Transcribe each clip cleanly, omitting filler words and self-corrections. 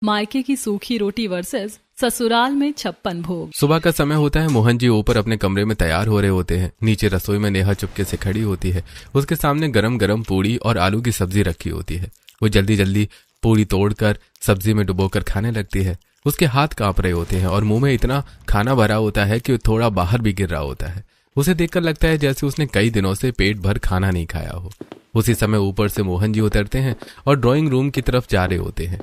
मायके की सूखी रोटी वर्सेस ससुराल में 56 भोग। सुबह का समय होता है। मोहन जी ऊपर अपने कमरे में तैयार हो रहे होते हैं। नीचे रसोई में नेहा चुपके से खड़ी होती है। उसके सामने गरम गरम पूड़ी और आलू की सब्जी रखी होती है। वो जल्दी जल्दी पूड़ी तोड़कर सब्जी में डुबोकर खाने लगती है। उसके हाथ कांप रहे होते हैं और मुंह में इतना खाना भरा होता है कि थोड़ा बाहर भी गिर रहा होता है। उसे देखकर लगता है जैसे उसने कई दिनों से पेट भर खाना नहीं खाया हो। उसी समय ऊपर से मोहन जी उतरते हैं और ड्राइंग रूम की तरफ जा रहे होते हैं।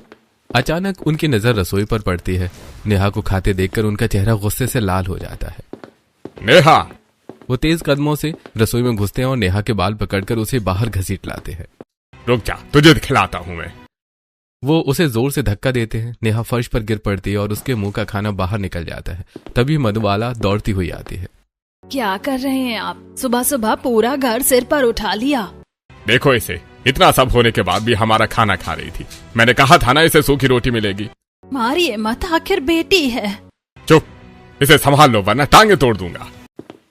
अचानक उनकी नजर रसोई पर पड़ती है। नेहा को खाते देखकर उनका चेहरा गुस्से से लाल हो जाता है। नेहा! वो तेज कदमों से रसोई में घुसते हैं और नेहा के बाल पकड़कर उसे बाहर घसीट लाते हैं। रुक जा, तुझे खिलाता हूं मैं। वो उसे जोर से धक्का देते हैं। नेहा फर्श पर गिर पड़ती है और उसके मुंह का खाना बाहर निकल जाता है। तभी मधुबाला दौड़ती हुई आती है। क्या कर रहे हैं आप? सुबह सुबह पूरा घर सिर पर उठा लिया। देखो इसे, इतना सब होने के बाद भी हमारा खाना खा रही थी। मैंने कहा था ना इसे सूखी रोटी मिलेगी। मारिए मत, आखिर बेटी है। चुप, इसे संभाल लो वरना टांगे तोड़ दूंगा।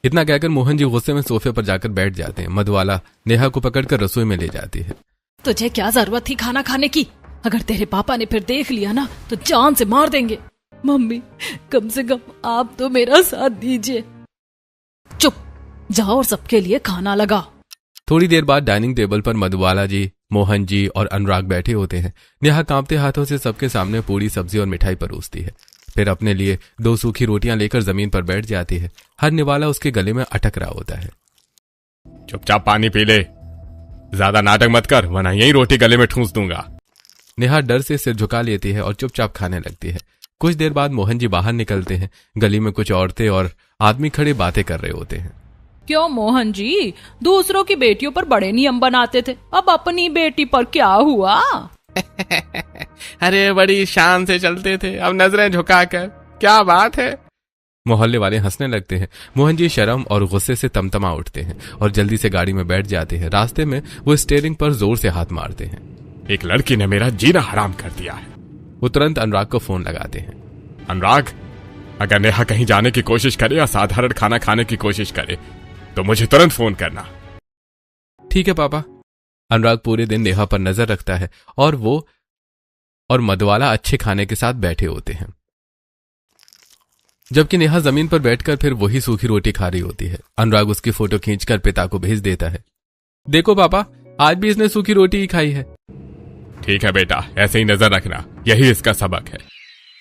इतना कहकर मोहन जी गुस्से में सोफे पर जाकर बैठ जाते हैं। मधुबाला नेहा को पकड़कर रसोई में ले जाती है। तुझे क्या जरूरत थी खाना खाने की? अगर तेरे पापा ने फिर देख लिया ना तो जान से मार देंगे। मम्मी, कम से कम आप तो मेरा साथ दीजिए। चुप, जाओ और सबके लिए खाना लगा। थोड़ी देर बाद डाइनिंग टेबल पर मधुबाला जी, मोहन जी और अनुराग बैठे होते हैं। नेहा कांपते हाथों से सबके सामने पूरी सब्जी और मिठाई परोसती है। फिर अपने लिए 2 सूखी रोटियां लेकर जमीन पर बैठ जाती है। हर निवाला उसके गले में अटक रहा होता है। चुपचाप पानी पी ले, ज्यादा नाटक मत कर वरना यही रोटी गले में ठूंस दूंगा। नेहा डर से सिर झुका लेती है और चुपचाप खाने लगती है। कुछ देर बाद मोहन जी बाहर निकलते हैं। गली में कुछ औरतें और आदमी खड़े बातें कर रहे होते हैं। क्यों मोहन जी, दूसरों की बेटियों पर बड़े नियम बनाते थे, अब अपनी बेटी पर क्या हुआ? अरे बड़ी शान से चलते थे, अब नजरें झुकाकर, क्या बात है? मोहल्ले वाले हंसने लगते हैं। मोहन जी शर्म और गुस्से से तमतमा उठते हैं और जल्दी से गाड़ी में बैठ जाते हैं। रास्ते में वो स्टीयरिंग पर जोर से हाथ मारते हैं। एक लड़की ने मेरा जीना हराम कर दिया है। वो तुरंत अनुराग को फोन लगाते हैं। अनुराग, अगर नेहा कहीं जाने की कोशिश करे या साधारण खाना खाने की कोशिश करे तो मुझे तुरंत फोन करना। ठीक है पापा। अनुराग पूरे दिन नेहा पर नजर रखता है और वो और मधुबाला अच्छे खाने के साथ बैठे होते हैं, जबकि नेहा जमीन पर बैठकर फिर वही सूखी रोटी खा रही होती है। अनुराग उसकी फोटो खींचकर पिता को भेज देता है। देखो पापा, आज भी इसने सूखी रोटी ही खाई है। ठीक है बेटा, ऐसे ही नजर रखना, यही इसका सबक है।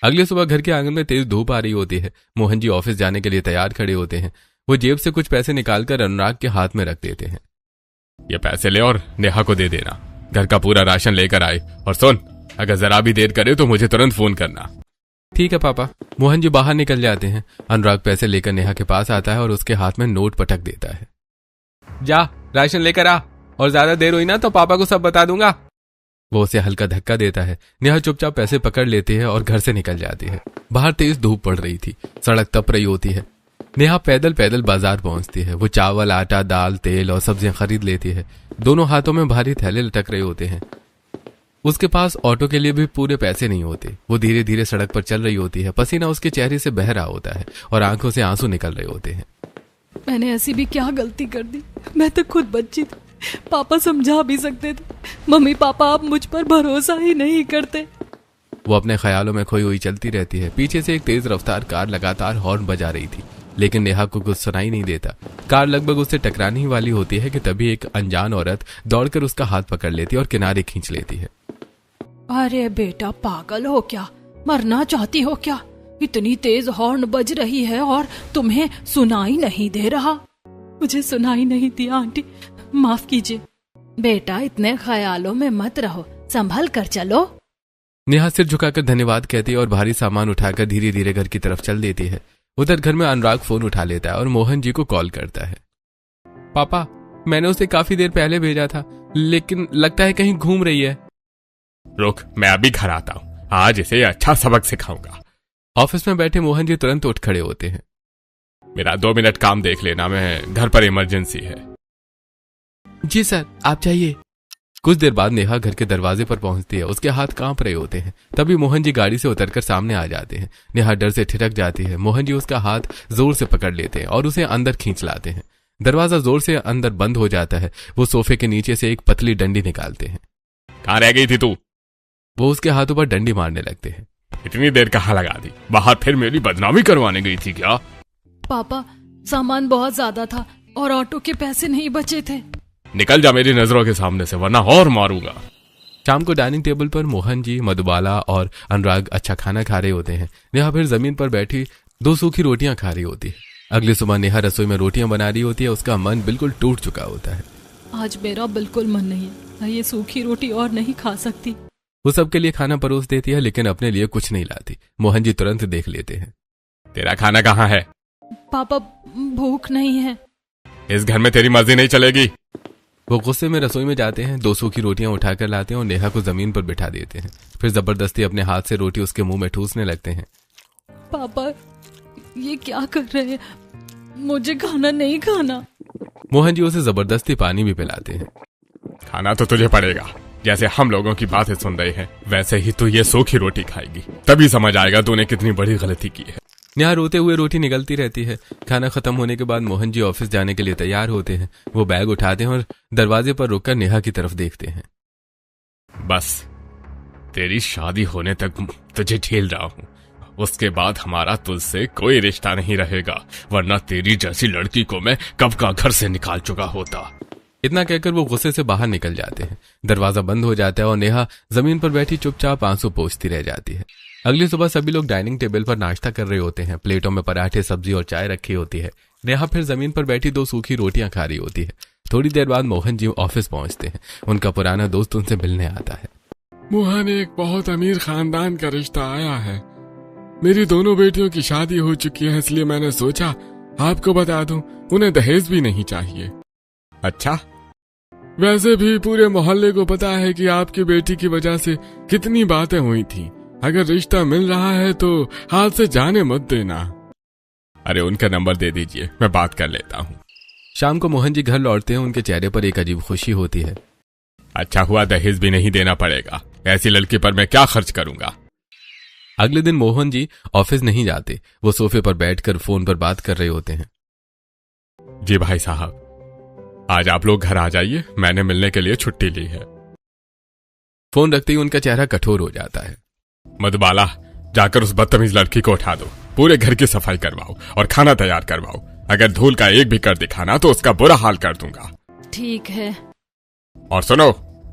अगली सुबह घर के आंगन में तेज धूप आ रही होती है। मोहन जी ऑफिस जाने के लिए तैयार खड़े होते हैं। वो जेब से कुछ पैसे निकालकर अनुराग के हाथ में रख देते हैं। ये पैसे ले और नेहा को दे देना, घर का पूरा राशन लेकर आए। और सुन, अगर जरा भी देर करे तो मुझे तुरंत फोन करना। ठीक है पापा। मोहन जी बाहर निकल जाते हैं। अनुराग पैसे लेकर नेहा के पास आता है और उसके हाथ में नोट पटक देता है। जा राशन लेकर आ, और ज्यादा देर हुई ना तो पापा को सब बता दूंगा। वो उसे हल्का धक्का देता है। नेहा चुपचाप पैसे पकड़ लेती है और घर से निकल जाती है। बाहर तेज धूप पड़ रही थी, सड़क तप रही होती है। नेहा पैदल पैदल बाजार पहुंचती है। वो चावल, आटा, दाल, तेल और सब्जियां खरीद लेती है। दोनों हाथों में भारी थैले लटक रहे होते हैं। उसके पास ऑटो के लिए भी पूरे पैसे नहीं होते। वो धीरे धीरे सड़क पर चल रही होती है। पसीना उसके चेहरे से बह रहा होता है और आंखों से आंसू निकल रहे होते हैं। मैंने ऐसी भी क्या गलती कर दी? मैं तो खुद बच्ची थी, पापा समझा भी सकते थे। मम्मी पापा आप मुझ पर भरोसा ही नहीं करते। वो अपने ख्यालों में खोई हुई चलती रहती है। पीछे से एक तेज रफ्तार कार लगातार हॉर्न बजा रही थी, लेकिन नेहा को कुछ सुनाई नहीं देता। कार लगभग उससे टकराने ही वाली होती है कि तभी एक अनजान औरत दौड़कर उसका हाथ पकड़ लेती है और किनारे खींच लेती है। अरे बेटा, पागल हो क्या? मरना चाहती हो क्या? इतनी तेज हॉर्न बज रही है और तुम्हें सुनाई नहीं दे रहा? मुझे सुनाई नहीं दिया आंटी, माफ कीजिए। बेटा, इतने ख्यालों में मत रहो, संभल कर चलो। नेहा सिर झुकाकर धन्यवाद कहती है और भारी सामान उठाकर धीरे धीरे घर की तरफ चल देती है। उधर घर में अनुराग फोन उठा लेता है और मोहन जी को कॉल करता है। पापा, मैंने उसे काफी देर पहले भेजा था, लेकिन लगता है कहीं घूम रही है। रुक, मैं अभी घर आता हूँ, आज इसे अच्छा सबक सिखाऊंगा। ऑफिस में बैठे मोहन जी तुरंत उठ खड़े होते हैं। मेरा 2 मिनट काम देख लेना, मैं घर पर इमरजेंसी है। जी सर, आप जाइए। कुछ देर बाद नेहा घर के दरवाजे पर पहुंचती है। उसके हाथ कांप रहे होते हैं। तभी मोहन जी गाड़ी से उतरकर सामने आ जाते हैं। नेहा डर से ठिठक जाती है। मोहन जी उसका हाथ जोर से पकड़ लेते हैं और उसे अंदर खींच लाते हैं। दरवाजा जोर से अंदर बंद हो जाता है। वो सोफे के नीचे से एक पतली डंडी निकालते हैं। कहाँ रह गई थी तू? वो उसके हाथों पर डंडी मारने लगते हैं। इतनी देर कहाँ लगा दी, बाहर फिर मेरी बदनामी करवाने गई थी क्या? पापा, सामान बहुत ज्यादा था और ऑटो के पैसे नहीं बचे थे। निकल जा मेरी नजरों के सामने से, वरना और मारूंगा। शाम को डाइनिंग टेबल पर मोहन जी, मधुबाला और अनुराग अच्छा खाना खा रहे होते हैं। नेहा फिर जमीन पर बैठी 2 सूखी रोटियां खा रही होती है। अगली सुबह नेहा रसोई में रोटियां बना रही होती है। उसका मन बिल्कुल टूट चुका होता है। आज मेरा बिल्कुल मन नहीं है, मैं ये सूखी रोटी और नहीं खा सकती। वो सबके लिए खाना परोस देती है, लेकिन अपने लिए कुछ नहीं लाती। मोहन जी तुरंत देख लेते हैं। तेरा खाना कहाँ है? पापा, भूख नहीं है। इस घर में तेरी मर्जी नहीं चलेगी। वो गुस्से में रसोई में जाते हैं, 2 सूखी रोटियां उठाकर लाते हैं और नेहा को जमीन पर बिठा देते हैं। फिर जबरदस्ती अपने हाथ से रोटी उसके मुंह में ठूसने लगते हैं। पापा, ये क्या कर रहे हैं? मुझे खाना नहीं खाना। मोहन जी उसे जबरदस्ती पानी भी पिलाते हैं। खाना तो तुझे पड़ेगा। जैसे हम लोगों की बातें सुन रहे हैं, वैसे ही तू ये सूखी रोटी खाएगी, तभी समझ आएगा तूने कितनी बड़ी गलती की है। नेहा रोते हुए रोटी निगलती रहती है। खाना खत्म होने के बाद मोहन जी ऑफिस जाने के लिए तैयार होते हैं। वो बैग उठाते हैं और दरवाजे पर रुककर नेहा की तरफ देखते हैं। बस तेरी शादी होने तक तुझे झेल रहा हूं, उसके बाद हमारा तुझसे कोई रिश्ता नहीं रहेगा, वरना तेरी जैसी लड़की को मैं कब का घर से निकाल चुका होता। इतना कहकर वो गुस्से से बाहर निकल जाते हैं। दरवाजा बंद हो जाता है और नेहा जमीन पर बैठी चुपचाप आंसू पोंछती रह जाती है। अगली सुबह सभी लोग डाइनिंग टेबल पर नाश्ता कर रहे होते हैं। प्लेटों में पराठे, सब्जी और चाय रखी होती है। नेहा फिर जमीन पर बैठी 2 सूखी रोटियां खा रही होती है। थोड़ी देर बाद मोहन जी ऑफिस पहुंचते हैं। उनका पुराना दोस्त उनसे मिलने आता है। मोहन, एक बहुत अमीर खानदान का रिश्ता आया है। मेरी दोनों बेटियों की शादी हो चुकी है, इसलिए मैंने सोचा आपको बता दूं, उन्हें दहेज भी नहीं चाहिए। अच्छा? वैसे भी पूरे मोहल्ले को पता है कि आपकी बेटी की वजह से कितनी बातें हुई थी। अगर रिश्ता मिल रहा है तो हाथ से जाने मत देना। अरे उनका नंबर दे दीजिए, मैं बात कर लेता हूँ। शाम को मोहन जी घर लौटते हैं। उनके चेहरे पर एक अजीब खुशी होती है। अच्छा हुआ दहेज भी नहीं देना पड़ेगा, ऐसी लड़की पर मैं क्या खर्च करूंगा। अगले दिन मोहन जी ऑफिस नहीं जाते। वो सोफे पर बैठकर फोन पर बात कर रहे होते हैं। जी भाई साहब, आज आप लोग घर आ जाइए, मैंने मिलने के लिए छुट्टी ली है। फोन रखते ही उनका चेहरा कठोर हो जाता है। मधुबाला, जाकर उस बदतमीज लड़की को उठा दो, पूरे घर की सफाई करवाओ और खाना तैयार करवाओ। अगर धूल का एक भी कर दिखाना तो उसका बुरा हाल कर दूंगा। ठीक है। और सुनो,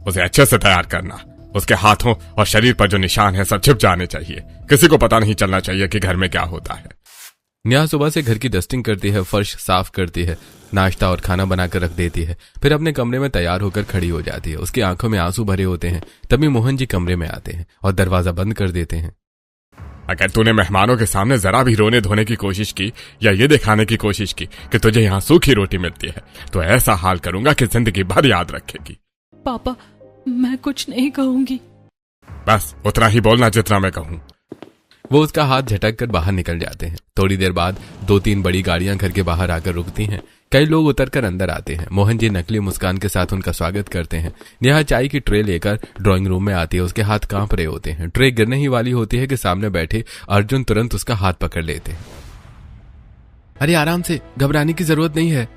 उसे अच्छे से तैयार करना। उसके हाथों और शरीर पर जो निशान है सब छिप जाने चाहिए, किसी को पता नहीं चलना चाहिए कि घर में क्या होता है। नेहा सुबह से घर की डस्टिंग करती है, फर्श साफ करती है, नाश्ता और खाना बनाकर रख देती है। फिर अपने कमरे में तैयार होकर खड़ी हो जाती है। उसकी आंखों में आंसू भरे होते हैं। तभी मोहन जी कमरे में आते हैं और दरवाजा बंद कर देते हैं। अगर तूने मेहमानों के सामने जरा भी रोने धोने की कोशिश की या ये दिखाने की कोशिश की कि तुझे यहाँ सूखी रोटी मिलती है, तो ऐसा हाल करूंगा कि जिंदगी भर याद रखेगी। पापा, मैं कुछ नहीं कहूंगी। बस उतना ही बोलना जितना मैं कहूँ। वो उसका हाथ झटक कर बाहर निकल जाते हैं। थोड़ी देर बाद 2-3 बड़ी गाड़ियां घर के बाहर आकर रुकती हैं। कई लोग उतरकर अंदर आते हैं। मोहन जी नकली मुस्कान के साथ उनका स्वागत करते हैं। नेहा चाय की ट्रे लेकर ड्राइंग रूम में आती है। उसके हाथ कांप रहे होते हैं। ट्रे गिरने ही वाली होती है कि सामने बैठे अर्जुन तुरंत उसका हाथ पकड़ लेते हैं। अरे आराम से, घबराने की जरूरत नहीं है।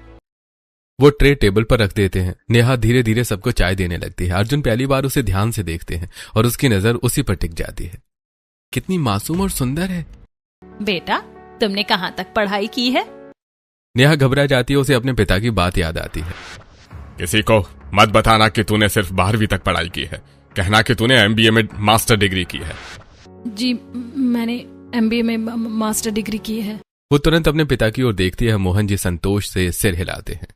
वो ट्रे टेबल पर रख देते हैं। नेहा धीरे धीरे सबको चाय देने लगती है। अर्जुन पहली बार उसे ध्यान से देखते हैं और उसकी नजर उसी पर टिक जाती है। कितनी मासूम और सुंदर है। बेटा, तुमने कहाँ तक पढ़ाई की है? नेहा घबरा जाती है। उसे अपने पिता की बात याद आती है। किसी को मत बताना कि तूने सिर्फ 12वीं तक पढ़ाई की है, कहना कि तूने MBA में मास्टर डिग्री की है। जी, मैंने MBA में मास्टर डिग्री की है। वो तुरंत अपने पिता की ओर देखती है। मोहन जी संतोष से सिर हिलाते हैं।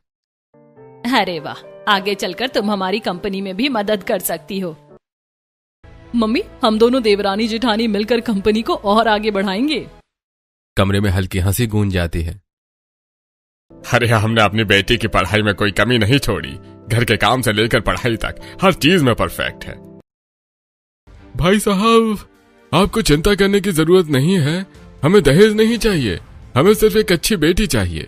अरे वाह, आगे चलकर तुम हमारी कंपनी में भी मदद कर सकती हो। मम्मी, हम दोनों देवरानी जेठानी मिलकर कंपनी को और आगे बढ़ाएंगे। कमरे में हल्की हंसी गूंज जाती है। अरे हमने अपनी बेटी की पढ़ाई में कोई कमी नहीं छोड़ी, घर के काम से लेकर पढ़ाई तक हर चीज में परफेक्ट है। भाई साहब, आपको चिंता करने की जरूरत नहीं है। हमें दहेज नहीं चाहिए, हमें सिर्फ एक अच्छी बेटी चाहिए।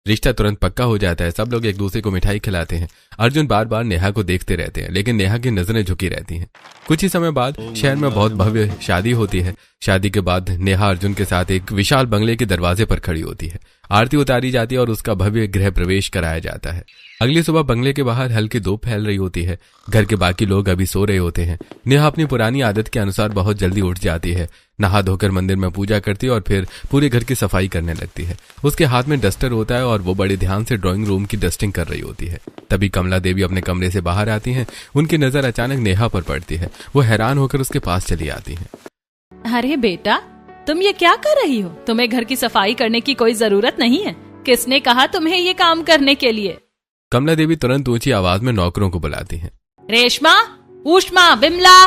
रिश्ता तुरंत पक्का हो जाता है। सब लोग एक दूसरे को मिठाई खिलाते हैं। अर्जुन बार बार नेहा को देखते रहते हैं, लेकिन नेहा की नजरें झुकी रहती हैं। कुछ ही समय बाद शहर में बहुत भव्य शादी होती है। शादी के बाद नेहा अर्जुन के साथ एक विशाल बंगले के दरवाजे पर खड़ी होती है। आरती उतारी जाती है और उसका भव्य गृह प्रवेश कराया जाता है। अगली सुबह बंगले के बाहर हल्की धूप फैल रही होती है। घर के बाकी लोग अभी सो रहे होते हैं। नेहा अपनी पुरानी आदत के अनुसार बहुत जल्दी उठ जाती है, नहा धोकर मंदिर में पूजा करती है और फिर पूरे घर की सफाई करने लगती है। उसके हाथ में डस्टर होता है और वो बड़े ध्यान से ड्राइंग रूम की डस्टिंग कर रही होती है। तभी कमला देवी अपने कमरे से बाहर आती हैं। उनकी नजर अचानक नेहा पर पड़ती है। वो हैरान होकर उसके पास चली आती हैं। अरे बेटा, तुम ये क्या कर रही हो? तुम्हें घर की सफाई करने की कोई जरूरत नहीं है। किसने कहा तुम्हें ये काम करने के लिए? कमला देवी तुरंत ऊंची आवाज में नौकरों को बुलाती हैं। रेशमा, ऊष्मा, बिमला,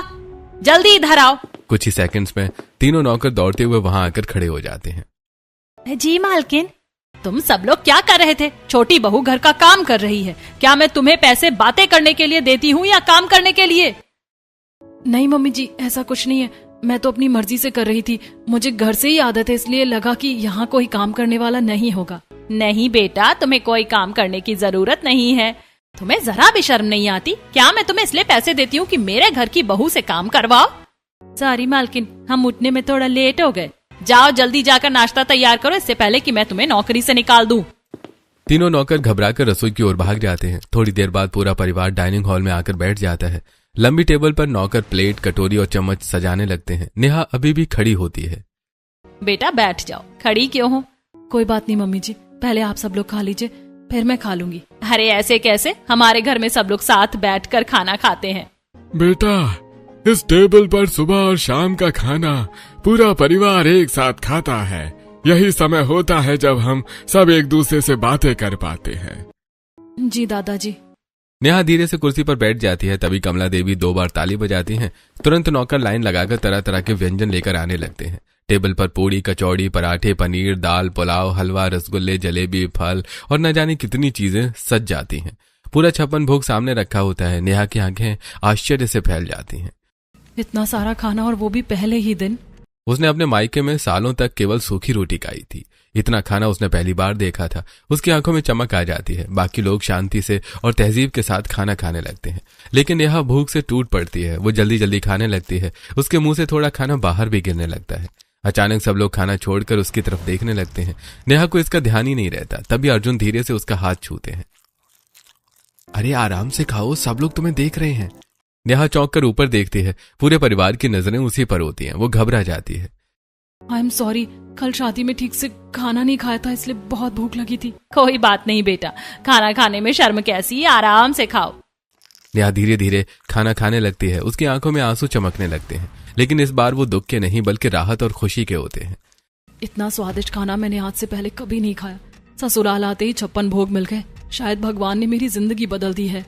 जल्दी इधर आओ। कुछ ही सेकंड्स में तीनों नौकर दौड़ते हुए वहां आकर खड़े हो जाते हैं। जी मालकिन, तुम सब लोग क्या कर रहे थे? छोटी बहू घर का काम कर रही है। क्या मैं तुम्हें पैसे बातें करने के लिए देती हूँ या काम करने के लिए? नहीं मम्मी जी, ऐसा कुछ नहीं है। मैं तो अपनी मर्जी से कर रही थी। मुझे घर से ही आदत है, इसलिए लगा कि यहाँ कोई काम करने वाला नहीं होगा। नहीं बेटा, तुम्हें कोई काम करने की जरूरत नहीं है। तुम्हें जरा भी शर्म नहीं आती? क्या मैं तुम्हें इसलिए पैसे देती हूँ कि मेरे घर की बहू से काम करवाओ? सॉरी मालकिन, हम उठने में थोड़ा लेट हो गए। जाओ जल्दी जाकर नाश्ता तैयार करो, इससे पहले कि मैं तुम्हें नौकरी से निकाल दूं। तीनों नौकर घबराकर रसोई की ओर भाग जाते हैं। थोड़ी देर बाद पूरा परिवार डाइनिंग हॉल में आकर बैठ जाता है। लंबी टेबल पर नौकर प्लेट, कटोरी और चम्मच सजाने लगते हैं। नेहा अभी भी खड़ी होती है। बेटा बैठ जाओ, खड़ी क्यों हो? कोई बात नहीं मम्मी जी, पहले आप सब लोग खा लीजिए, फिर मैं खा लूंगी। अरे ऐसे कैसे? हमारे घर में सब लोग साथ बैठकर खाना खाते हैं। बेटा, इस टेबल पर सुबह और शाम का खाना पूरा परिवार एक साथ खाता है। यही समय होता है जब हम सब एक दूसरे से बातें कर पाते हैं। जी दादाजी। नेहा धीरे से कुर्सी पर बैठ जाती है। तभी कमला देवी 2 बार ताली बजाती हैं। तुरंत नौकर लाइन लगाकर तरह तरह के व्यंजन लेकर आने लगते हैं। टेबल पर पूड़ी, कचौड़ी, पराठे, पनीर, दाल, पुलाव, हलवा, रसगुल्ले, जलेबी, फल और न जाने कितनी चीजें सज जाती हैं। पूरा 56 भोग सामने रखा होता है। नेहा की आंखें आश्चर्य से फैल जाती हैं। इतना सारा खाना, और वो भी पहले ही दिन। उसने अपने मायके में सालों तक केवल सूखी रोटी खाई थी। इतना खाना उसने पहली बार देखा था। उसकी आंखों में चमक आ जाती है। बाकी लोग शांति से और तहजीब के साथ खाना खाने लगते हैं, लेकिन नेहा भूख से टूट पड़ती है। वो जल्दी जल्दी खाने लगती है। उसके मुंह से थोड़ा खाना बाहर भी गिरने लगता है। अचानक सब लोग खाना छोड़कर उसकी तरफ देखने लगते हैं। नेहा को इसका ध्यान ही नहीं रहता। तभी अर्जुन धीरे से उसका हाथ छूते हैं। अरे आराम से खाओ, सब लोग तुम्हें देख रहे हैं। नेहा चौंक कर ऊपर देखती है। पूरे परिवार की नजरें उसी पर होती हैं। वो घबरा जाती है। आई एम सॉरी, कल शादी में ठीक से खाना नहीं खाया था, इसलिए बहुत भूख लगी थी। कोई बात नहीं बेटा, खाना खाने में शर्म कैसी, आराम से खाओ। नेहा धीरे धीरे खाना खाने लगती है। उसकी आंखों में आंसू चमकने लगते हैं, लेकिन इस बार वो दुख के नहीं बल्कि राहत और खुशी के होते हैं। इतना स्वादिष्ट खाना मैंने आज से पहले कभी नहीं खाया। ससुराल आते ही 56 भोग मिल गए। शायद भगवान ने मेरी जिंदगी बदल दी है।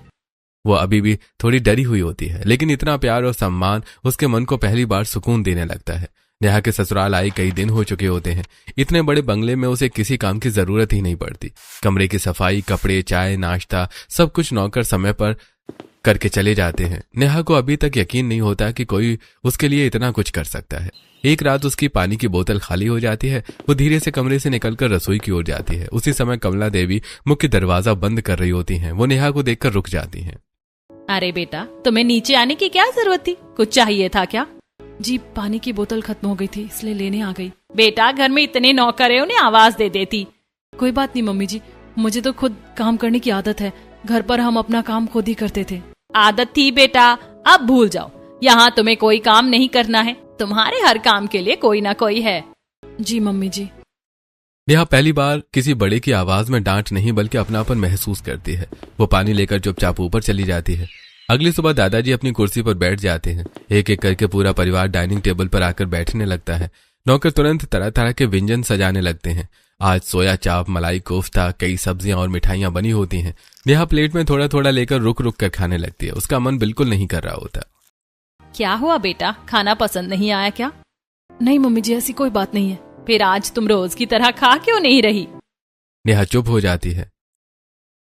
वो अभी भी थोड़ी डरी हुई होती है, लेकिन इतना प्यार और सम्मान उसके मन को पहली बार सुकून देने लगता है। नेहा के ससुराल आए कई दिन हो चुके होते हैं। इतने बड़े बंगले में उसे किसी काम की जरूरत ही नहीं पड़ती। कमरे की सफाई, कपड़े, चाय, नाश्ता सब कुछ नौकर समय पर करके चले जाते हैं। नेहा को अभी तक यकीन नहीं होता कि कोई उसके लिए इतना कुछ कर सकता है। एक रात उसकी पानी की बोतल खाली हो जाती है। वो धीरे से कमरे से निकलकर रसोई की ओर जाती है। उसी समय कमला देवी मुख्य दरवाजा बंद कर रही होती हैं। वो नेहा को देखकर रुक जाती हैं। अरे बेटा, तुम्हें नीचे आने की क्या जरूरत थी? कुछ चाहिए था क्या? जी, पानी की बोतल खत्म हो गई थी, इसलिए लेने आ गई। बेटा, घर में इतने नौकर है, उन्हें आवाज दे देती। कोई बात नहीं मम्मी जी, मुझे तो खुद काम करने की आदत है। घर पर हम अपना काम खुद ही करते थे। आदत थी बेटा, अब भूल जाओ। यहाँ तुम्हें कोई काम नहीं करना है। तुम्हारे हर काम के लिए कोई ना कोई है। जी मम्मी जी। नेहा पहली बार किसी बड़े की आवाज में डांट नहीं बल्कि अपनापन महसूस करती है। वो पानी लेकर चुपचाप ऊपर चली जाती है। अगली सुबह दादाजी अपनी कुर्सी पर बैठ जाते हैं। एक एक करके पूरा परिवार डाइनिंग टेबल पर आकर बैठने लगता है। नौकर तुरंत तरह तरह के व्यंजन सजाने लगते हैं। आज सोया चाप, मलाई कोफ्ता, कई सब्जियां और मिठाइयां बनी होती हैं। नेहा प्लेट में थोड़ा थोड़ा लेकर रुक रुक कर खाने लगती है। उसका मन बिल्कुल नहीं कर रहा होता। क्या हुआ बेटा, खाना पसंद नहीं आया क्या? नहीं मम्मी जी, ऐसी कोई बात नहीं है। फिर आज तुम रोज की तरह खा क्यों नहीं रही? नेहा चुप हो जाती है।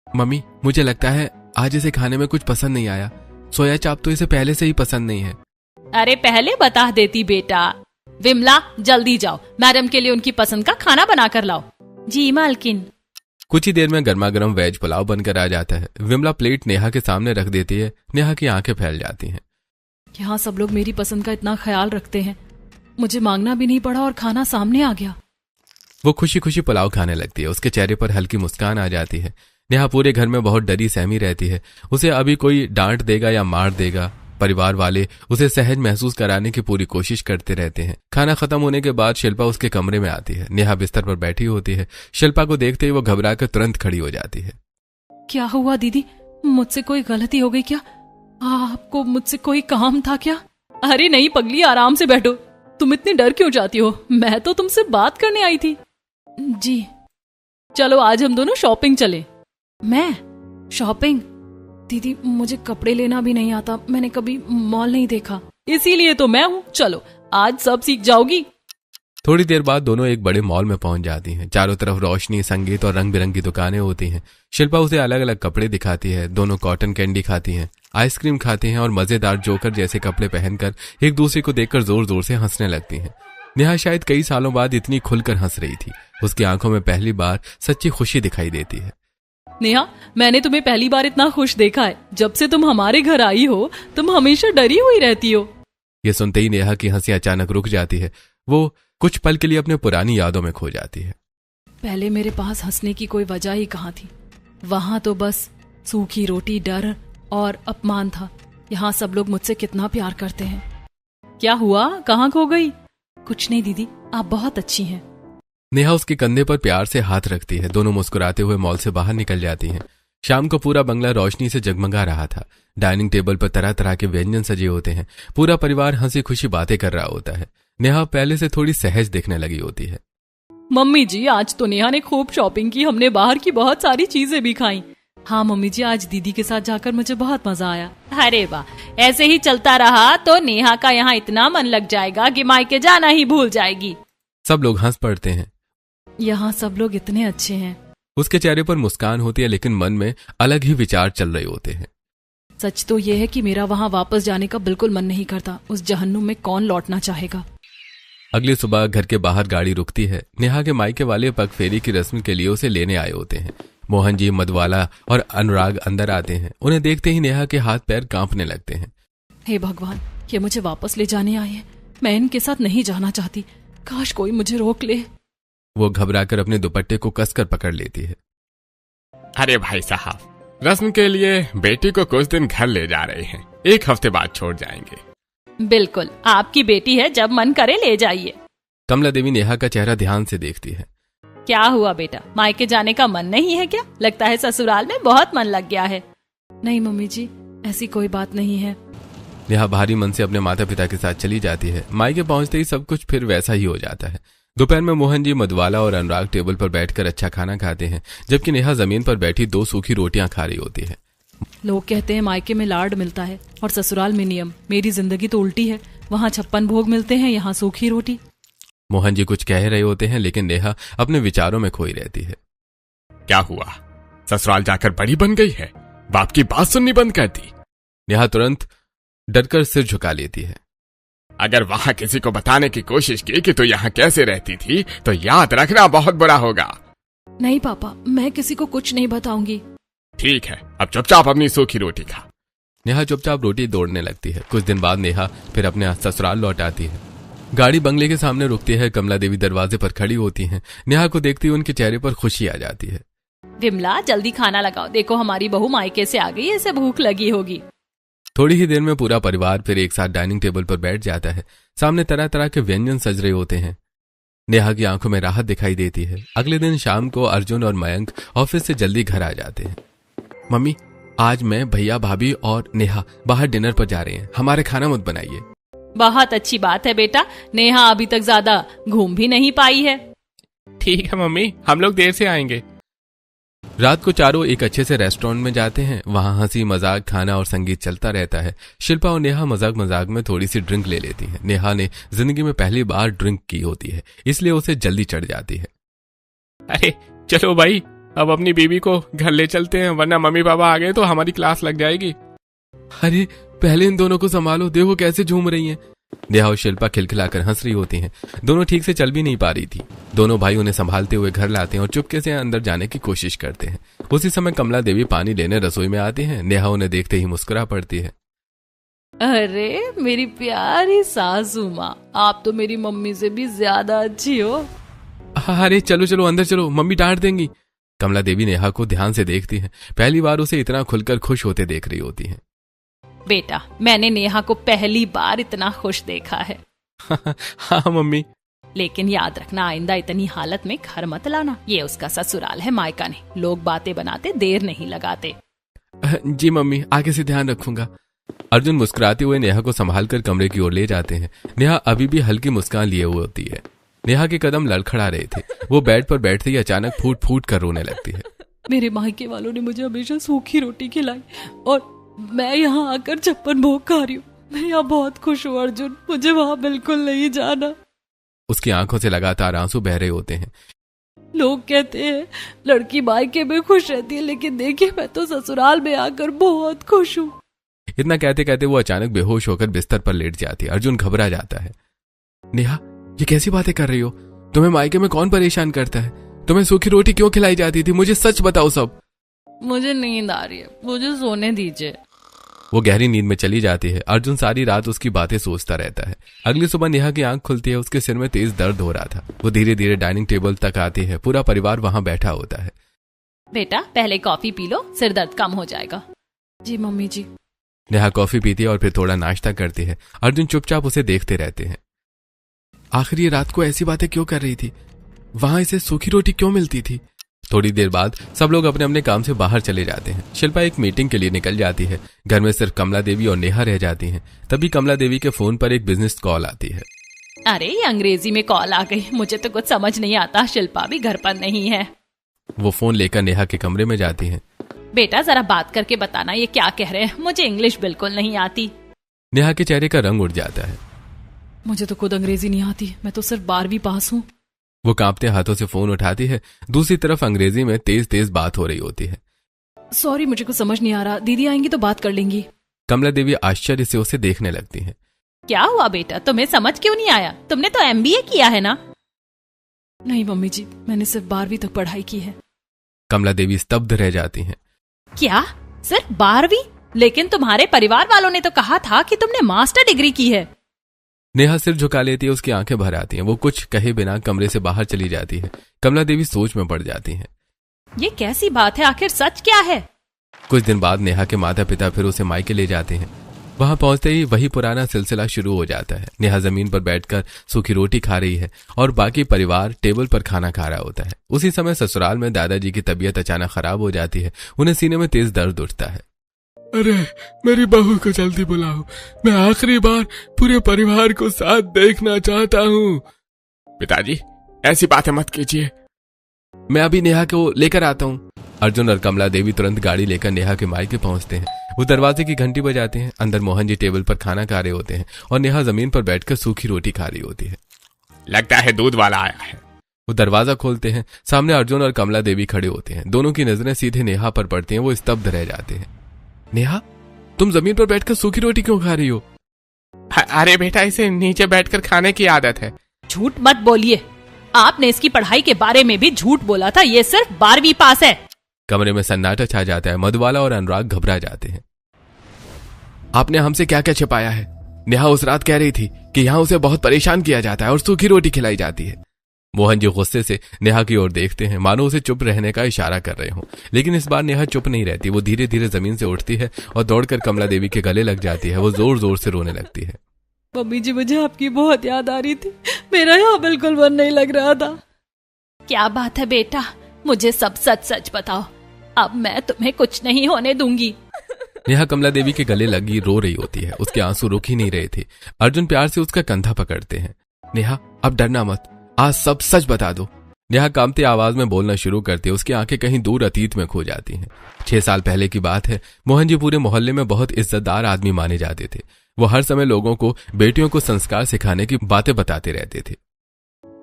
मम्मी, मुझे लगता है आज इसे खाने में कुछ पसंद नहीं आया। सोया चाप तो इसे पहले से ही पसंद नहीं है। अरे पहले बता देती बेटा। विमला, जल्दी जाओ, मैडम के लिए उनकी पसंद का खाना बना कर लाओ। जी मालकिन। कुछ ही देर में गर्मा गर्म वेज पुलाव बनकर आ जाता है। विमला प्लेट नेहा के सामने रख देती है। नेहा की आंखें फैल जाती हैं। यहाँ सब लोग मेरी पसंद का इतना ख्याल रखते हैं, मुझे मांगना भी नहीं पड़ा और खाना सामने आ गया। वो खुशी खुशी पुलाव खाने लगती है। उसके चेहरे पर हल्की मुस्कान आ जाती है। नेहा पूरे घर में बहुत डरी सहमी रहती है। उसे अभी कोई डांट देगा या मार देगा। परिवार वाले उसे सहज महसूस कराने की पूरी कोशिश करते रहते हैं। खाना खत्म होने के बाद शिल्पा उसके कमरे में आती है। नेहा बिस्तर पर बैठी होती है। शिल्पा को देखते ही वो घबराकर तुरंत खड़ी हो जाती है। क्या हुआ दीदी, मुझसे कोई गलती हो गई क्या? आपको मुझसे कोई काम था क्या? अरे नहीं पगली, आराम से बैठो। तुम इतनी डर क्यों जाती हो? मैं तो तुमसे बात करने आई थी। जी। चलो आज हम दोनों शॉपिंग चले। मैं शॉपिंग? दीदी मुझे कपड़े लेना भी नहीं आता, मैंने कभी मॉल नहीं देखा, इसीलिए तो मैं हूँ। चलो आज सब सीख जाओगी। थोड़ी देर बाद दोनों एक बड़े मॉल में पहुंच जाती हैं। चारों तरफ रोशनी, संगीत और रंग बिरंगी दुकानें होती हैं। शिल्पा उसे अलग अलग कपड़े दिखाती है। दोनों कॉटन कैंडी खाती हैं, आइसक्रीम खाती हैं और मजेदार जोकर जैसे कपड़े पहनकर एक दूसरे को देखकर जोर जोर से हंसने लगती हैं। नेहा शायद कई सालों बाद इतनी खुलकर हंस रही थी। उसकी आंखों में पहली बार सच्ची खुशी दिखाई देती है। नेहा, मैंने तुम्हें पहली बार इतना खुश देखा है। जब से तुम हमारे घर आई हो तुम हमेशा डरी हुई रहती हो। ये सुनते ही नेहा की हंसी अचानक रुक जाती है। वो कुछ पल के लिए अपने पुरानी यादों में खो जाती है। पहले मेरे पास हंसने की कोई वजह ही कहाँ थी। वहां तो बस सूखी रोटी, डर और अपमान था। यहाँ सब लोग मुझसे कितना प्यार करते हैं। क्या हुआ, कहाँ खो गई? कुछ नहीं दीदी, आप बहुत अच्छी हैं। नेहा उसके कंधे पर प्यार से हाथ रखती है। दोनों मुस्कुराते हुए मॉल से बाहर निकल जाती हैं। शाम को पूरा बंगला रोशनी से जगमगा रहा था। डाइनिंग टेबल पर तरह तरह के व्यंजन सजे होते हैं। पूरा परिवार हंसी खुशी बातें कर रहा होता है। नेहा पहले से थोड़ी सहज दिखने लगी होती है। मम्मी जी, आज तो नेहा ने खूब शॉपिंग की। हमने बाहर की बहुत सारी चीजें भी खाई। हाँ मम्मी जी, आज दीदी के साथ जाकर मुझे बहुत मजा आया। अरे वाह, ऐसे ही चलता रहा तो नेहा का यहाँ इतना मन लग जाएगा कि मायके जाना ही भूल जाएगी। सब लोग हंस पड़ते हैं। यहाँ सब लोग इतने अच्छे हैं। उसके चेहरे पर मुस्कान होती है, लेकिन मन में अलग ही विचार चल रहे होते हैं। सच तो यह है कि मेरा वहाँ वापस जाने का बिल्कुल मन नहीं करता। उस जहन्नुम में कौन लौटना चाहेगा। अगली सुबह घर के बाहर गाड़ी रुकती है। नेहा के मायके वाले पग फेरी की रस्म के लिए उसे लेने आए होते हैं। मोहन जी, मधुबाला और अनुराग अंदर आते हैं। उन्हें देखते ही नेहा के हाथ पैर कांपने लगते हैं। हे भगवान, ये मुझे वापस ले जाने आए हैं। मैं इनके साथ नहीं जाना चाहती। काश कोई मुझे रोक ले। वो घबराकर अपने दुपट्टे को कसकर पकड़ लेती है। अरे भाई साहब, रस्म के लिए बेटी को कुछ दिन घर ले जा रहे हैं, 1 हफ्ते बाद छोड़ जाएंगे। बिल्कुल, आपकी बेटी है, जब मन करे ले जाइए। कमला देवी नेहा का चेहरा ध्यान से देखती है। क्या हुआ बेटा, मायके जाने का मन नहीं है क्या? लगता है ससुराल में बहुत मन लग गया है। नहीं मम्मी जी, ऐसी कोई बात नहीं है। नेहा भारी मन से अपने माता पिता के साथ चली जाती है। मायके पहुंचते ही सब कुछ फिर वैसा ही हो जाता है। दोपहर में मोहन जी, मधुबाला और अनुराग टेबल पर बैठकर अच्छा खाना खाते हैं, जबकि नेहा जमीन पर बैठी 2 सूखी रोटियां खा रही होती है। लोग कहते हैं मायके में लाड मिलता है और ससुराल में नियम। मेरी जिंदगी तो उल्टी है। वहाँ 56 भोग मिलते हैं, यहाँ सूखी रोटी। मोहन जी कुछ कह रहे होते हैं, लेकिन नेहा अपने विचारों में खोई रहती है। क्या हुआ, ससुराल जाकर बड़ी बन गई है? बाप की बात सुननी बंद कर दी? नेहा तुरंत डरकर सिर झुका लेती है। अगर वहां किसी को बताने की कोशिश की कि तू यहाँ कैसे रहती थी तो याद रखना बहुत बुरा होगा। नहीं पापा, मैं किसी को कुछ नहीं बताऊंगी। ठीक है, अब चुपचाप अपनी सूखी रोटी खा। नेहा चुपचाप रोटी तोड़ने लगती है। कुछ दिन बाद नेहा फिर अपने ससुराल लौट आती है। गाड़ी बंगले के सामने रुकती है। कमला देवी दरवाजे पर खड़ी होती हैं। नेहा को देखती हुई उनके चेहरे पर खुशी आ जाती है। विमला, जल्दी खाना लगाओ, देखो हमारी बहू मायके से आ गई है, इसे भूख लगी होगी। थोड़ी ही देर में पूरा परिवार फिर एक साथ डाइनिंग टेबल पर बैठ जाता है। सामने तरह तरह के व्यंजन सज रहे होते हैं। नेहा की आंखों में राहत दिखाई देती है। अगले दिन शाम को अर्जुन और मयंक ऑफिस से जल्दी घर आ जाते हैं। मम्मी, आज मैं, भैया, भाभी और नेहा बाहर डिनर पर जा रहे हैं। हमारे खाना मत बनाइए। बहुत अच्छी बात है बेटा, नेहा अभी तक ज्यादा घूम भी नहीं पाई है। ठीक है मम्मी, हम लोग देर से आएंगे। रात को चारों एक अच्छे से रेस्टोरेंट में जाते हैं। वहां हंसी मजाक, खाना और संगीत चलता रहता है। शिल्पा और नेहा मजाक मजाक में थोड़ी सी ड्रिंक ले लेती हैं। नेहा ने जिंदगी में पहली बार ड्रिंक की होती है, इसलिए उसे जल्दी चढ़ जाती है। अरे चलो भाई, अब अपनी बीवी को घर ले चलते हैं, वरना मम्मी पापा आ गए तो हमारी क्लास लग जाएगी। अरे पहले इन दोनों को संभालो, देखो कैसे झूम रही हैं। नेहा और शिल्पा खिलखिलाकर हंस रही होती हैं। दोनों ठीक से चल भी नहीं पा रही थी। दोनों भाई उन्हें संभालते हुए घर लाते हैं और चुपके से अंदर जाने की कोशिश करते हैं। उसी समय कमला देवी पानी लेने रसोई में आती हैं। नेहा उन्हें देखते ही मुस्कुरा पड़ती है। अरे मेरी प्यारी सासू माँ, आप तो मेरी मम्मी से भी ज्यादा अच्छी हो। अरे चलो चलो अंदर चलो, मम्मी डांट देंगी। कमला देवी नेहा को ध्यान से देखती है। पहली बार उसे इतना खुलकर खुश होते देख रही होती है। बेटा, मैंने नेहा को पहली बार इतना खुश देखा है। हाँ मम्मी। लेकिन याद रखना, आइंदा इतनी हालत में घर मत लाना। ये उसका ससुराल है, मायका नहीं। लोग बातें बनाते देर नहीं लगाते। जी मम्मी, आगे से ध्यान रखूंगा। अर्जुन मुस्कुराते हुए नेहा को संभालकर कमरे की ओर ले जाते हैं। नेहा अभी भी हल्की मुस्कान लिए हुए होती है। नेहा के कदम लड़खड़ा रहे थे। वो बेड पर बैठते ही अचानक फूट फूट कर रोने लगती है। मेरे मायके वालों ने मुझे हमेशा सूखी रोटी खिलाई और मैं यहाँ आकर छप्पन भोग खा रही हूँ। मैं यहाँ बहुत खुश हूँ अर्जुन, मुझे वहाँ बिल्कुल नहीं जाना। उसकी आंखों से लगातार आंसू बह रहे होते हैं। लोग कहते हैं लड़की मायके में खुश रहती है, लेकिन देखिए मैं तो ससुराल में आकर बहुत खुश हूँ। इतना कहते कहते वो अचानक बेहोश होकर बिस्तर पर लेट जाती है। अर्जुन घबरा जाता है। नेहा, ये कैसी बातें कर रही हो? तुम्हें मायके में कौन परेशान करता है? तुम्हें सूखी रोटी क्यों खिलाई जाती थी? मुझे सच बताओ सब। मुझे नींद आ रही है, मुझे सोने दीजिए। वो गहरी नींद में चली जाती है। अर्जुन सारी रात उसकी बातें सोचता रहता है। अगली सुबह नेहा की आंख खुलती है। उसके सिर में तेज दर्द हो रहा था। वो धीरे धीरे डाइनिंग टेबल तक आती है। पूरा परिवार वहां बैठा होता है। बेटा, पहले कॉफी पी लो, सिर दर्द कम हो जाएगा। जी मम्मी जी। नेहा कॉफी पीती है और फिर थोड़ा नाश्ता करती है। अर्जुन चुपचाप उसे देखते रहते हैं। आखिर ये रात को ऐसी बातें क्यों कर रही थी? वहां इसे सूखी रोटी क्यों मिलती थी? थोड़ी देर बाद सब लोग अपने अपने काम से बाहर चले जाते हैं। शिल्पा एक मीटिंग के लिए निकल जाती है। घर में सिर्फ कमला देवी और नेहा रह जाती हैं। तभी कमला देवी के फोन पर एक बिजनेस कॉल आती है। अरे ये अंग्रेजी में कॉल आ गई, मुझे तो कुछ समझ नहीं आता। शिल्पा भी घर पर नहीं है। वो फोन लेकर नेहा के कमरे में जाती है। बेटा, जरा बात करके बताना ये क्या कह रहे हैं, मुझे इंग्लिश बिल्कुल नहीं आती। नेहा के चेहरे का रंग उड़ जाता है। मुझे तो खुद अंग्रेजी नहीं आती, मैं तो सिर्फ 12वीं पास हूँ। वो कांपते हाथों से फोन उठाती है। दूसरी तरफ अंग्रेजी में तेज तेज बात हो रही होती है। सॉरी, मुझे कुछ समझ नहीं आ रहा। दीदी आएंगी तो बात कर लेंगी। कमला देवी आश्चर्य से उसे देखने लगती है। क्या हुआ बेटा, तुम्हें समझ क्यों नहीं आया? तुमने तो MBA किया है ना? नहीं मम्मी जी, मैंने सिर्फ 12वीं तक पढ़ाई की है। कमला देवी स्तब्ध रह जाती हैं। क्या, सिर्फ 12वीं? लेकिन तुम्हारे परिवार वालों ने तो कहा था कि तुमने मास्टर डिग्री की है। नेहा सिर झुका लेती है। उसकी आंखें भर आती हैं। वो कुछ कहे बिना कमरे से बाहर चली जाती है। कमला देवी सोच में पड़ जाती हैं। ये कैसी बात है, आखिर सच क्या है? कुछ दिन बाद नेहा के माता पिता फिर उसे मायके ले जाते हैं। वहां पहुंचते ही वही पुराना सिलसिला शुरू हो जाता है। नेहा जमीन पर बैठकर सूखी रोटी खा रही है और बाकी परिवार टेबल पर खाना खा रहा होता है। उसी समय ससुराल में दादाजी की तबीयत अचानक खराब हो जाती है। उन्हें सीने में तेज दर्द उठता है। अरे मेरी बहू को जल्दी बुलाओ, मैं आखिरी बार पूरे परिवार को साथ देखना चाहता हूँ। पिताजी, ऐसी बातें मत कीजिए। मैं अभी नेहा को लेकर आता हूँ। अर्जुन और कमला देवी तुरंत गाड़ी लेकर नेहा के मायके पहुंचते हैं। वो दरवाजे की घंटी बजाते हैं। अंदर मोहन जी टेबल पर खाना खा रहे होते हैं और नेहा जमीन पर बैठकर सूखी रोटी खा रही होती है। लगता है दूध वाला आया है। वो दरवाजा खोलते हैं। सामने अर्जुन और कमला देवी खड़े होते हैं। दोनों की नजरें सीधे नेहा पर पड़ती हैं। वो स्तब्ध रह जाते हैं। नेहा, तुम जमीन पर बैठकर सूखी रोटी क्यों खा रही हो? अरे बेटा, इसे नीचे बैठकर खाने की आदत है। झूठ मत बोलिए, आपने इसकी पढ़ाई के बारे में भी झूठ बोला था। ये सिर्फ 12वीं पास है। कमरे में सन्नाटा छा जाता है। मधुबाला और अनुराग घबरा जाते हैं। आपने हमसे क्या क्या छिपाया है? नेहा उस रात कह रही थी कि यहाँ उसे बहुत परेशान किया जाता है और सूखी रोटी खिलाई जाती है। मोहन जी गुस्से से नेहा की ओर देखते हैं, मानो उसे चुप रहने का इशारा कर रहे हों। लेकिन इस बार नेहा चुप नहीं रहती। वो धीरे धीरे जमीन से उठती है और दौड़कर कमला देवी के गले लग जाती है। वो जोर जोर से रोने लगती है। मम्मी जी, मुझे आपकी बहुत याद आ रही थी। मेरा यहाँ बिल्कुल मन नहीं लग रहा था। क्या बात है बेटा, मुझे सब सच सच बताओ। अब मैं तुम्हें कुछ नहीं होने दूंगी। नेहा कमला देवी के गले लगी रो रही होती है। उसके आंसू रुक ही नहीं रहे थे। अर्जुन प्यार से उसका कंधा पकड़ते हैं। नेहा, अब डरना मत, आज सब सच बता दो। नेहा कांपती आवाज में बोलना शुरू करती है। उसकी आंखें कहीं दूर अतीत में खो जाती हैं। 6 साल पहले की बात है। मोहन जी पूरे मोहल्ले में बहुत इज्जतदार आदमी माने जाते थे। वो हर समय लोगों को बेटियों को संस्कार सिखाने की बातें बताते रहते थे।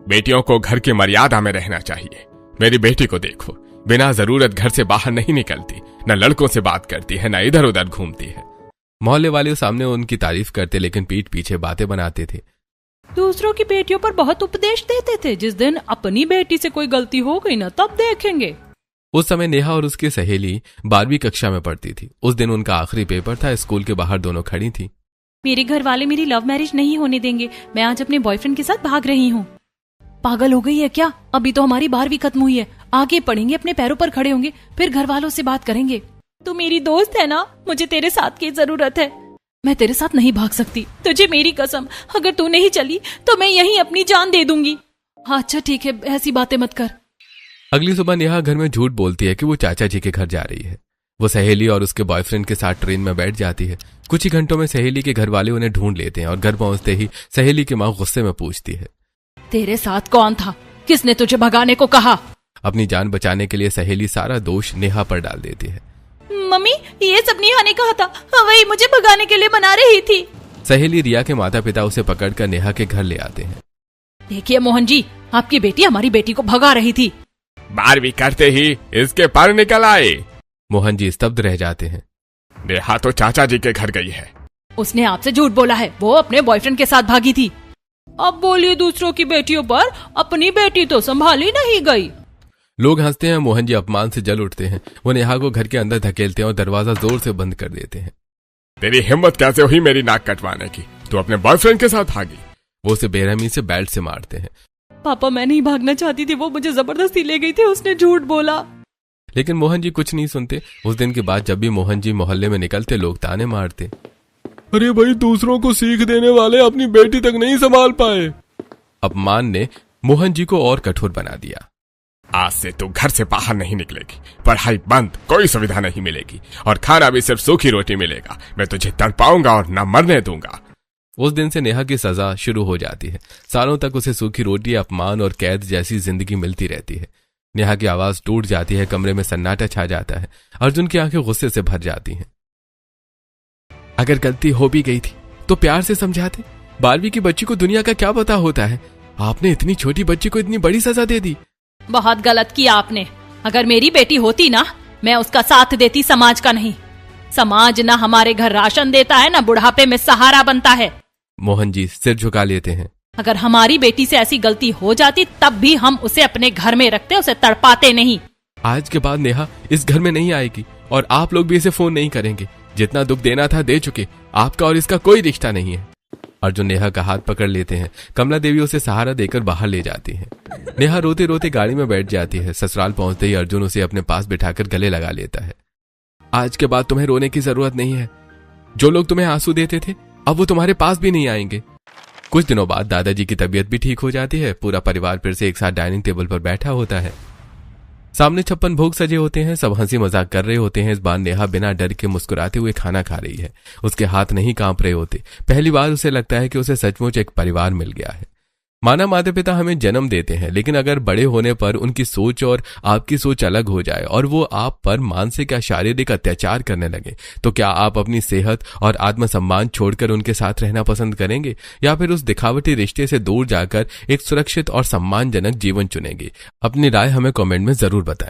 बेटियों को घर की मर्यादा में रहना चाहिए। मेरी बेटी को देखो, बिना जरूरत घर से बाहर नहीं निकलती, न लड़कों से बात करती है, न इधर उधर घूमती है। मोहल्ले वाले सामने उनकी तारीफ करते लेकिन पीठ पीछे बातें बनाते थे। दूसरों की बेटियों पर बहुत उपदेश देते थे, जिस दिन अपनी बेटी से कोई गलती हो गई ना तब देखेंगे। उस समय नेहा और उसकी सहेली 12वीं कक्षा में पढ़ती थी। उस दिन उनका आखिरी पेपर था। स्कूल के बाहर दोनों खड़ी थी। मेरे घर वाले मेरी लव मैरिज नहीं होने देंगे। मैं आज अपने बॉयफ्रेंड के साथ भाग रही हूँ। पागल हो गई है क्या? अभी तो हमारी 12वीं खत्म हुई है, आगे पढ़ेंगे, अपने पैरों पर खड़े होंगे, फिर घर वालों से बात करेंगे। तू मेरी दोस्त है ना, मुझे तेरे साथ की जरूरत है। मैं तेरे साथ नहीं भाग सकती। तुझे मेरी कसम, अगर तू नहीं चली तो मैं यहीं अपनी जान दे दूंगी। हाँ अच्छा ठीक है, ऐसी बातें मत कर। अगली सुबह नेहा घर में झूठ बोलती है कि वो चाचा जी के घर जा रही है। वो सहेली और उसके बॉयफ्रेंड के साथ ट्रेन में बैठ जाती है। कुछ ही घंटों में सहेली के घर वाले उन्हें ढूंढ लेते हैं और घर पहुंचते ही सहेली की माँ गुस्से में पूछती है, तेरे साथ कौन था? किसने तुझे भगाने को कहा? अपनी जान बचाने के लिए सहेली सारा दोष नेहा पर डाल देती है। मम्मी, ये सब नेहा ने कहा था, वही मुझे भगाने के लिए बना रही थी। सहेली रिया के माता पिता उसे पकड़कर नेहा के घर ले आते हैं। देखिए मोहन जी, आपकी बेटी हमारी बेटी को भगा रही थी। 12वीं करते ही इसके पर निकल आए। मोहन जी स्तब्ध रह जाते हैं। नेहा तो चाचा जी के घर गई है। उसने आपसे झूठ बोला है, वो अपने बॉयफ्रेंड के साथ भागी थी। अब बोलिए दूसरों की बेटियों पर, अपनी बेटी तो संभाली नहीं गई। लोग हंसते हैं। मोहन जी अपमान से जल उठते हैं। वो नेहा को घर के अंदर धकेलते हैं और दरवाजा जोर से बंद कर देते हैं। तेरी हिम्मत कैसे हुई मेरी नाक कटवाने की? तू अपने बॉयफ्रेंड के साथ भागी। वो उसे बेरहमी से बेल्ट से मारते हैं। पापा, मैं नहीं भागना चाहती थी, वो मुझे जबरदस्ती ले गई थी, उसने झूठ बोला। लेकिन मोहन जी कुछ नहीं सुनते। उस दिन के बाद जब भी मोहन जी मोहल्ले में निकलते लोग ताने मारते, अरे भाई, दूसरों को सीख देने वाले अपनी बेटी तक नहीं संभाल पाए। अपमान ने मोहन जी को और कठोर बना दिया। आज से तू घर से बाहर नहीं निकलेगी, पढ़ाई बंद, कोई सुविधा नहीं मिलेगी और खाना भी सिर्फ सूखी रोटी मिलेगा। मैं तुझे तड़पाऊंगा और न मरने दूंगा। उस दिन से नेहा की सजा शुरू हो जाती है। सालों तक उसे सूखी रोटी, अपमान और कैद जैसी जिंदगी मिलती रहती है। नेहा की आवाज टूट जाती है। कमरे में सन्नाटा छा जाता है। अर्जुन की आंखें गुस्से से भर जाती हैं। अगर गलती हो भी गई थी तो प्यार से समझाते। 12वीं की बच्ची को दुनिया का क्या पता होता है? आपने इतनी छोटी बच्ची को इतनी बड़ी सजा दे दी। बहुत गलत किया आपने। अगर मेरी बेटी होती ना, मैं उसका साथ देती, समाज का नहीं। समाज ना हमारे घर राशन देता है, ना बुढ़ापे में सहारा बनता है। मोहन जी सिर झुका लेते हैं। अगर हमारी बेटी से ऐसी गलती हो जाती तब भी हम उसे अपने घर में रखते, उसे तड़पाते नहीं। आज के बाद नेहा इस घर में नहीं आएगी और आप लोग भी इसे फोन नहीं करेंगे। जितना दुख देना था दे चुके। आपका और इसका कोई रिश्ता नहीं है। अर्जुन नेहा का हाथ पकड़ लेते हैं। कमला देवी उसे सहारा देकर बाहर ले जाती है। नेहा रोते रोते गाड़ी में बैठ जाती है। ससुराल पहुंचते ही अर्जुन उसे अपने पास बिठाकर गले लगा लेता है। आज के बाद तुम्हें रोने की जरूरत नहीं है। जो लोग तुम्हें आंसू देते थे अब वो तुम्हारे पास भी नहीं आएंगे। कुछ दिनों बाद दादाजी की तबीयत भी ठीक हो जाती है। पूरा परिवार फिर से एक साथ डाइनिंग टेबल पर बैठा होता है। सामने 56 भोग सजे होते हैं। सब हंसी मजाक कर रहे होते हैं। इस बार नेहा बिना डर के मुस्कुराते हुए खाना खा रही है। उसके हाथ नहीं कांप रहे होते। पहली बार उसे लगता है कि उसे सचमुच एक परिवार मिल गया है। माना माता पिता हमें जन्म देते हैं, लेकिन अगर बड़े होने पर उनकी सोच और आपकी सोच अलग हो जाए और वो आप पर मानसिक या शारीरिक अत्याचार करने लगे, तो क्या आप अपनी सेहत और आत्मसम्मान छोड़कर उनके साथ रहना पसंद करेंगे या फिर उस दिखावटी रिश्ते से दूर जाकर एक सुरक्षित और सम्मानजनक जीवन चुनेंगे? अपनी राय हमें कमेंट में जरूर बताएं।